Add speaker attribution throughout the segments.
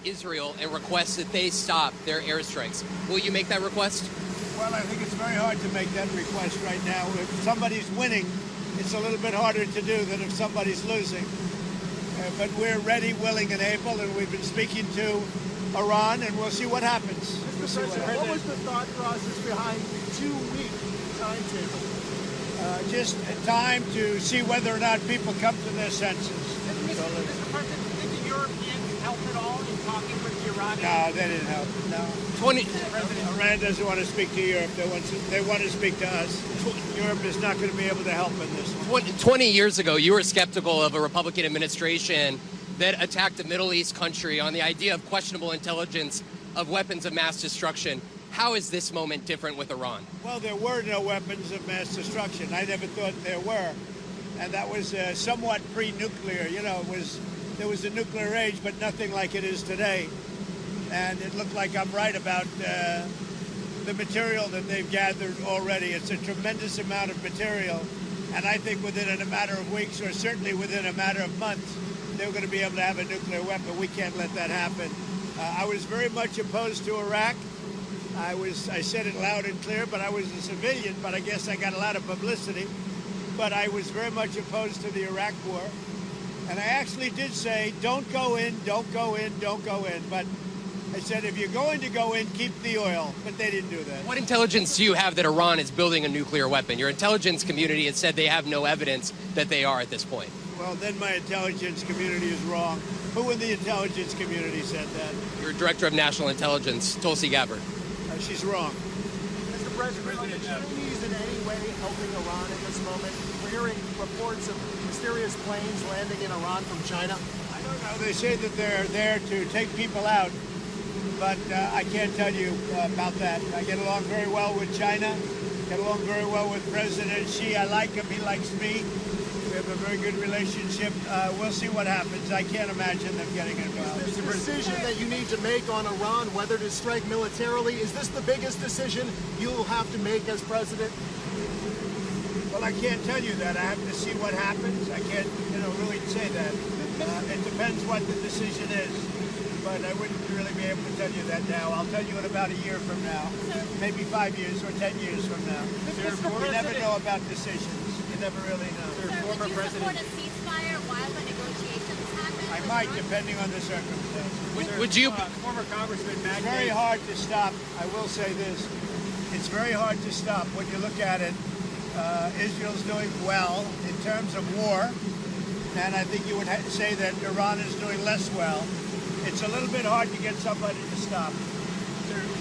Speaker 1: Israel and request that they stop their airstrikes. Will you make that request?
Speaker 2: Well, I think it's very hard to make that request right now. If somebody's winning, it's a little bit harder to do than if somebody's losing. But we're ready, willing, and able, and we've been speaking to Iran, and we'll see what happens.
Speaker 3: Mr. President, what was the thought process behind the 2-week timetable?
Speaker 2: Just time to see whether or not people come to their senses.
Speaker 4: Mr. President, do you think the Europeans helped at all in talking with the Iranians?
Speaker 2: No, they didn't help. No. Iran doesn't want to speak to Europe. They want to speak to us. Europe is not going to be able to help in this one.
Speaker 1: 20 years ago, you were skeptical of a Republican administration that attacked a Middle East country on the idea of questionable intelligence of weapons of mass destruction. How is this moment different with Iran?
Speaker 2: Well, there were no weapons of mass destruction. I never thought there were. And that was somewhat pre-nuclear. You know, there was a nuclear age, but nothing like it is today. And it looked like I'm right about the material that they've gathered already. It's a tremendous amount of material. And I think within a matter of weeks, or certainly within a matter of months, they're going to be able to have a nuclear weapon. We can't let that happen. I was very much opposed to Iraq. I said it loud and clear, but I was a civilian, but I guess I got a lot of publicity. But I was very much opposed to the Iraq war. And I actually did say, don't go in, don't go in, don't go in. But I said, if you're going to go in, keep the oil. But they didn't do that.
Speaker 1: What intelligence do you have that Iran is building a nuclear weapon? Your intelligence community has said they have no evidence that they are at this point.
Speaker 2: Well, then my intelligence community is wrong. Who in the intelligence community said that?
Speaker 1: Your Director of National Intelligence, Tulsi Gabbard.
Speaker 2: She's wrong.
Speaker 3: Mr. President, are the Chinese in any way helping Iran at this moment? We're hearing reports of mysterious planes landing in Iran from China.
Speaker 2: I don't know. They say that they're there to take people out, but I can't tell you about that. I get along very well with China, get along very well with President Xi. I like him. He likes me. We have a very good relationship. We'll see what happens. I can't imagine them getting involved.
Speaker 3: Is this decision that you need to make on Iran, whether to strike militarily, is this the biggest decision you'll have to make as president?
Speaker 2: Well, I can't tell you that. I have to see what happens. I can't, really say that. It depends what the decision is. But I wouldn't really be able to tell you that now. I'll tell you in about a year from now. Maybe 5 years or 10 years from now. You never know about decisions. You never really know.
Speaker 5: Would you support a ceasefire while the negotiations happen?
Speaker 2: I might, depending on the circumstances.
Speaker 1: Would you?
Speaker 4: Former Congressman
Speaker 2: It's very hard to stop. I will say this. It's very hard to stop when you look at it. Israel's doing well in terms of war, and I think you would say that Iran is doing less well. It's a little bit hard to get somebody to stop.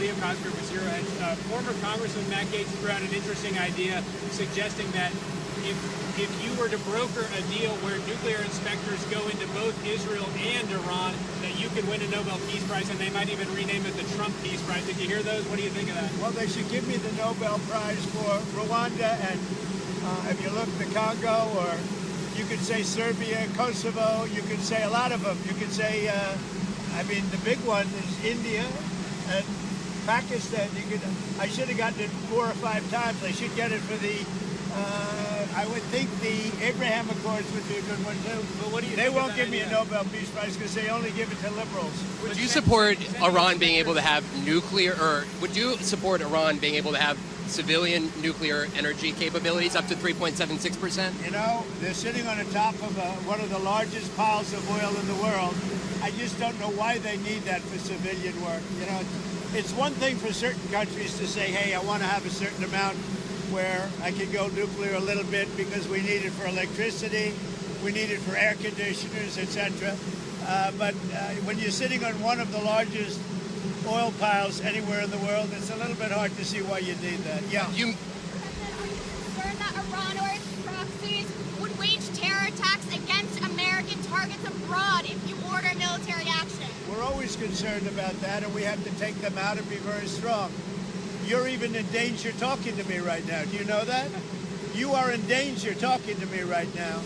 Speaker 4: Liam Cosgrove was here, and former Congressman Matt Gaetz threw out an interesting idea suggesting that if you were to broker a deal where nuclear inspectors go into both Israel and Iran, that you could win a Nobel Peace Prize, and they might even rename it the Trump Peace Prize. Did you hear those? What do you think of that?
Speaker 2: Well, they should give me the Nobel Prize for Rwanda, and if you look, the Congo, or you could say Serbia, Kosovo, you could say a lot of them. You could say, the big one is India and Pakistan. I should have gotten it 4 or 5 times. I should get it for the I would think the Abraham Accords would be a good one too.
Speaker 4: But what do you
Speaker 2: They
Speaker 4: think
Speaker 2: won't
Speaker 4: of
Speaker 2: give
Speaker 4: that
Speaker 2: me a
Speaker 4: idea?
Speaker 2: Nobel Peace Prize because they only give it to liberals.
Speaker 1: Would you support Iran being able to have nuclear, or would you support Iran being able to have civilian nuclear energy capabilities up to 3.76%?
Speaker 2: You know, they're sitting on the top of one of the largest piles of oil in the world. I just don't know why they need that for civilian work. You know, it's one thing for certain countries to say, hey, I want to have a certain amount where I can go nuclear a little bit because we need it for electricity, we need it for air conditioners, etc. But when you're sitting on one of the largest oil piles anywhere in the world, it's a little bit hard to see why you need that. Yeah.
Speaker 5: Are you concerned that Iran or its proxies would wage terror attacks against American targets abroad if you order military action?
Speaker 2: We're always concerned about that, and we have to take them out and be very strong. You're even in danger talking to me right now. Do you know that? You are in danger talking to me right now.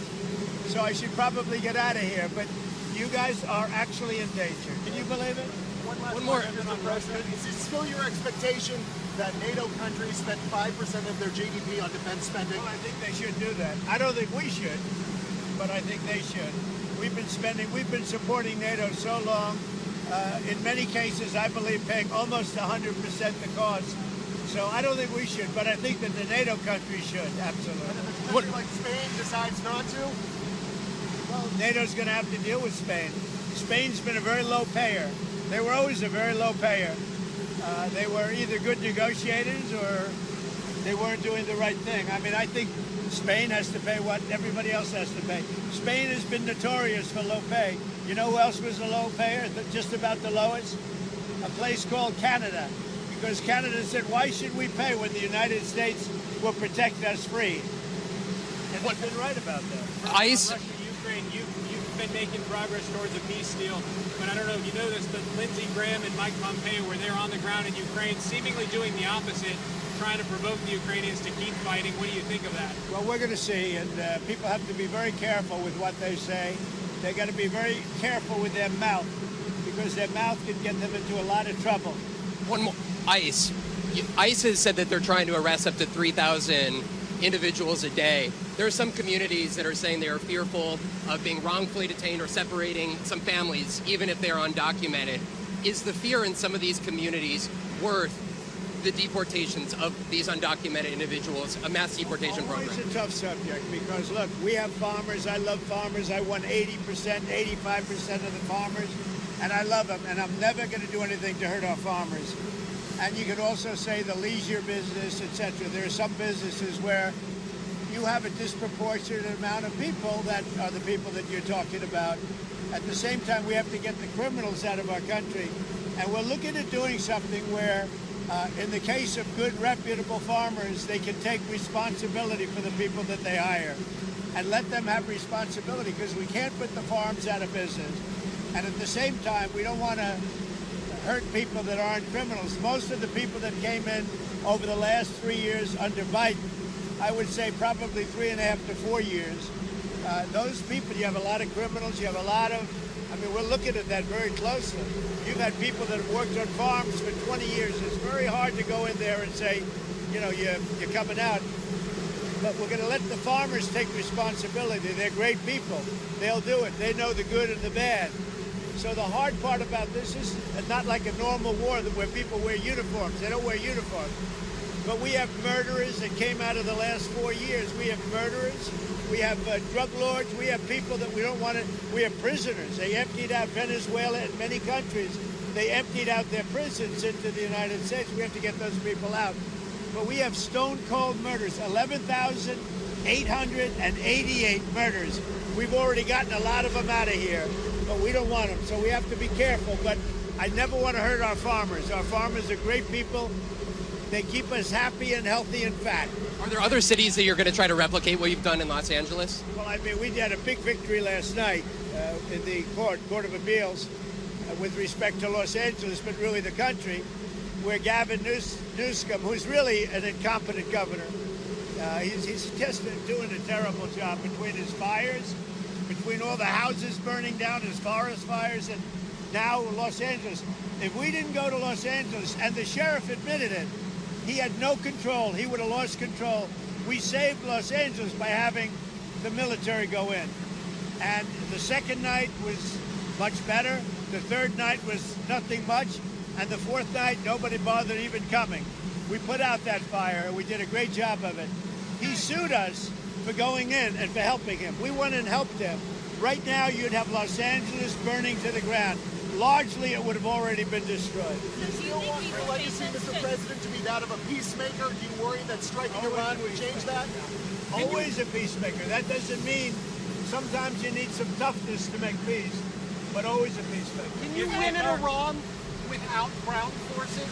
Speaker 2: So I should probably get out of here, but you guys are actually in danger. Can you believe it?
Speaker 3: One more, Mr. President. Is it still your expectation that NATO countries spend 5% of their GDP on defense spending?
Speaker 2: Well, I think they should do that. I don't think we should, but I think they should. We've been supporting NATO so long in many cases, I believe, paying almost 100% the cost. So I don't think we should, but I think that the NATO countries should, absolutely.
Speaker 3: And if a country like Spain decides not to?
Speaker 2: Well, NATO's going to have to deal with Spain. Spain's been a very low payer. They were always a very low payer. They were either good negotiators or they weren't doing the right thing. I mean, I think Spain has to pay what everybody else has to pay. Spain has been notorious for low pay. You know who else was a low payer, just about the lowest? A place called Canada. Because Canada said, why should we pay when the United States will protect us free? And they've been right about that.
Speaker 1: ICE.
Speaker 4: Russia, Ukraine, you've been making progress towards a peace deal, but I don't know if you noticed that Lindsey Graham and Mike Pompeo were there on the ground in Ukraine, seemingly doing the opposite, trying to provoke the Ukrainians to keep fighting. What do you think of that?
Speaker 2: Well, we're going to see, and people have to be very careful with what they say. They got to be very careful with their mouth, because their mouth can get them into a lot of trouble.
Speaker 1: One more. ICE. ICE has said that they're trying to arrest up to 3,000 individuals a day. There are some communities that are saying they are fearful of being wrongfully detained or separating some families, even if they're undocumented. Is the fear in some of these communities worth the deportations of these undocumented individuals, a mass deportation program?
Speaker 2: It's a tough subject because, look, we have farmers. I love farmers. I won 80%, 85% of the farmers, and I love them, and I'm never going to do anything to hurt our farmers. And you could also say the leisure business, etc. There are some businesses where you have a disproportionate amount of people that are the people that you're talking about. At the same time, we have to get the criminals out of our country. And we're looking at doing something where, in the case of good, reputable farmers, they can take responsibility for the people that they hire and let them have responsibility, because we can't put the farms out of business. And at the same time, we don't want to hurt people that aren't criminals. Most of the people that came in over the last 3 years under Biden, I would say probably 3.5 to 4 years, those people, you have a lot of criminals, you have a lot of, I mean, we're looking at that very closely. You've had people that have worked on farms for 20 years. It's very hard to go in there and say, you know, you're coming out. But we're going to let the farmers take responsibility. They're great people. They'll do it. They know the good and the bad. So the hard part about this is not like a normal war where people wear uniforms. They don't wear uniforms. But we have murderers that came out of the last 4 years. We have murderers. We have drug lords. We have people that we don't want to. We have prisoners. They emptied out Venezuela and many countries. They emptied out their prisons into the United States. We have to get those people out. But we have stone-cold murders, 11,888 murders. We've already gotten a lot of them out of here, but we don't want them. So we have to be careful. But I never want to hurt our farmers. Our farmers are great people. They keep us happy and healthy and fat.
Speaker 1: Are there other cities that you're going to try to replicate what you've done in Los Angeles?
Speaker 2: Well, I mean, we had a big victory last night in the Court of Appeals with respect to Los Angeles, but really the country, where Gavin Newsom, who's really an incompetent governor, he's just doing a terrible job between his fires, between all the houses burning down, his forest fires, and now Los Angeles. If we didn't go to Los Angeles, and the sheriff admitted it, he had no control. He would have lost control. We saved Los Angeles by having the military go in. And the second night was much better. The third night was nothing much. And the fourth night, nobody bothered even coming. We put out that fire, and we did a great job of it. He sued us for going in and for helping him. We went and helped him. Right now, you'd have Los Angeles burning to the ground. Largely, it would have already been destroyed.
Speaker 3: Do you still want your legacy, Mr. President, to be that of a peacemaker? Do you worry that striking Iran would change that?
Speaker 2: Always a peacemaker. That doesn't mean sometimes you need some toughness to make peace, but always a peacemaker.
Speaker 3: Can you win in Iran without ground forces?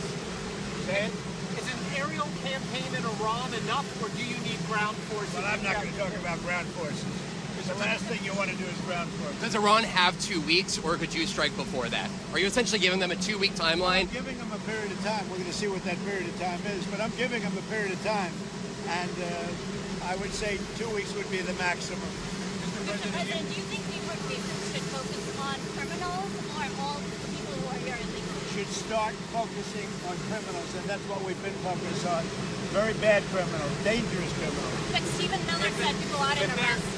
Speaker 2: Say it?
Speaker 3: Is an aerial campaign in Iran enough, or do you need ground forces?
Speaker 2: Well, I'm not going to talk about ground forces. The last thing you want to do is ground forces.
Speaker 1: Does Iran have 2 weeks, or could you strike before that? Are you essentially giving them a 2-week timeline?
Speaker 2: I'm giving them a period of time. We're going to see what that period of time is, but I'm giving them a period of time. And I would say 2 weeks would be the maximum.
Speaker 5: Mr. President, do you think deportations should focus on criminals or all people who are here illegally?
Speaker 2: Should start focusing on criminals, and that's what we've been focused on. Very bad criminals, dangerous criminals.
Speaker 5: But Stephen Miller said to go out and arrest.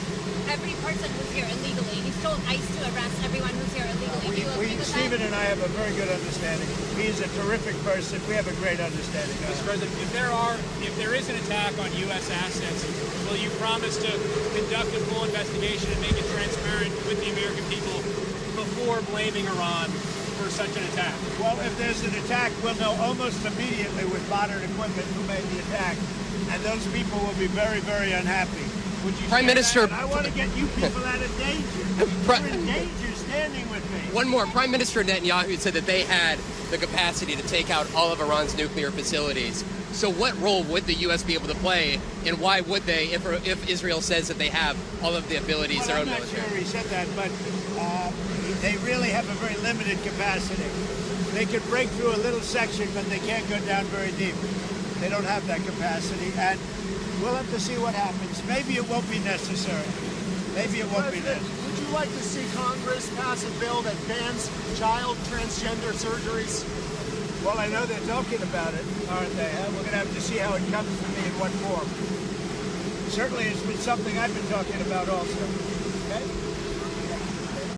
Speaker 5: every person who's here illegally. He's told ICE to arrest everyone who's here illegally. Do you agree with
Speaker 2: Stephen
Speaker 5: that?
Speaker 2: and I have a very good understanding. He's a terrific person. We have a great understanding.
Speaker 4: Mr. President, if there is an attack on U.S. assets, will you promise to conduct a full investigation and make it transparent with the American people before blaming Iran for such an attack?
Speaker 2: Well, if there's an attack, we'll know almost immediately with modern equipment who made the attack, and those people will be very, very unhappy. Would you
Speaker 1: Prime
Speaker 2: share
Speaker 1: Minister-
Speaker 2: that? I want to get you people out of danger. You're in danger standing with me.
Speaker 1: One more. Prime Minister Netanyahu said that they had the capacity to take out all of Iran's nuclear facilities. So what role would the U.S. be able to play, and why would they, if Israel says that they have all of the abilities,
Speaker 2: Well,
Speaker 1: their own
Speaker 2: I'm not
Speaker 1: military?
Speaker 2: sure he said that, but they really have a very limited capacity. They can break through a little section, but they can't go down very deep. They don't have that capacity, and we'll have to see what happens. Maybe it won't be necessary. Maybe it won't be
Speaker 3: President,
Speaker 2: necessary.
Speaker 3: would you like to see Congress pass a bill that bans child transgender surgeries?
Speaker 2: Well, I know they're talking about it, aren't they? We're going to have to see how it comes to me in what form. Certainly, it's been something I've been talking about also. Okay?